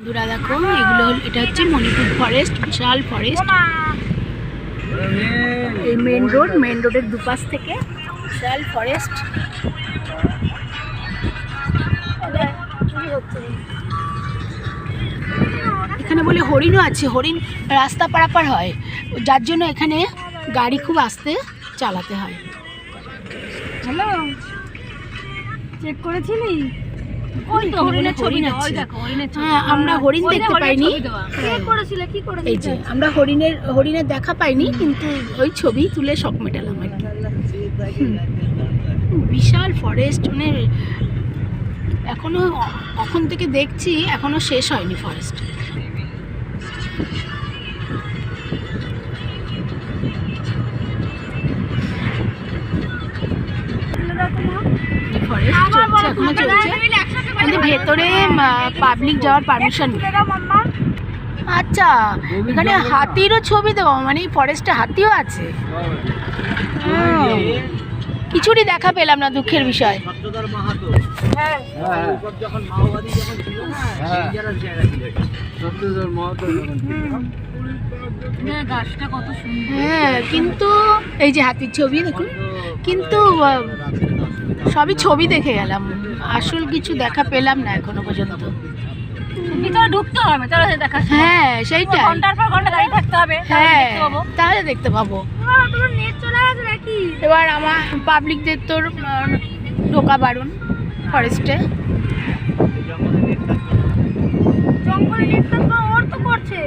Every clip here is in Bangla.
বন্ধুরা দেখো, এগুলো এটা হচ্ছে মণিপুর ফরেস্ট, বিশাল ফরেস্ট। এই মেন রোডের দুপাশ থেকে বিশাল ফরেস্ট। এখানে বলে হরিণও আছে, হরিণ রাস্তা পারাপার হয়, যার জন্য এখানে গাড়ি খুব আস্তে চালাতে হয়। হ্যালো, চেক করেছিলি? ওই তো হরিণের ছবি আছে। হ্যাঁ, আমরা হরিণ দেখতে পাইনি। এই যে আমরা হরিণের দেখা পাইনি, কিন্তু ওই ছবি তুলে শখ মেটালাম আর কি। বিশাল ফরেস্ট, মানে এখনো কখন থেকে দেখছি, এখনো শেষ হয়নি ফরেস্ট। এখনো চলছে, কিন্তু ভেতরে পাবলিক যাওয়ার পারমিশন নেই। আচ্ছা, এখানে হাতিরও ছবি দেবো, মানে ফরেস্টে হাতিও আছে। কিছুরই দেখা পেলাম না, দুঃখের বিষয়। হ্যাঁ, কিন্তু এই যে হাতির ছবি দেখুন, কিন্তু সবই ছবি দেখে গেলাম, আসল কিছু দেখা পেলাম না এখনো পর্যন্ত। ভিতরে ঢুকতে হবে তাহলে দেখা। হ্যাঁ, সেইটাই, ঘন্টার পর ঘন্টা দাঁড়িয়ে থাকতে হবে। হ্যাঁ, তাহলে দেখতে পাবো। তোমার নেট চলে গেছে নাকি? এবার আমার পাবলিকদের তো ঢোকা বারণ ফরেস্টে। জঙ্গলে নেট তো ওর তো করছে।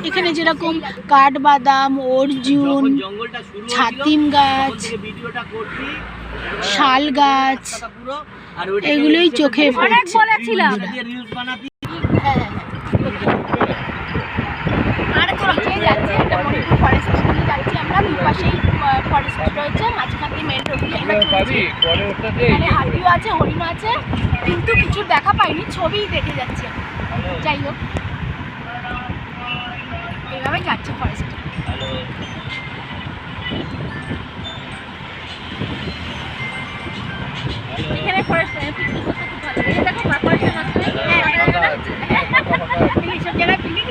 এখানে যেরকম কাঠবাদাম, অর্জুন, ছাতিম গাছ, শাল গাছ, এগুলোই চোখে পড়ছে। বলেছিলাম ফরেস্ট যাচ্ছি আমরা, দুপাশেই ফরেস্ট রয়েছে, মাঝখান দিয়ে মেন রোড দিয়ে আমরা চলছি। এখানে হাতিও আছে, হরিণও আছে, কিন্তু কিছু দেখা পাইনি, ছবিই দেখে যাচ্ছি। যাই হোক, এইভাবে যাচ্ছে ফরেস্ট। এখানে ফরেস্ট পিকনিক করতে খুব ভালো লাগে। দেখো ফরেস্টের মাঝখানে এইসব জায়গায় পিকনিক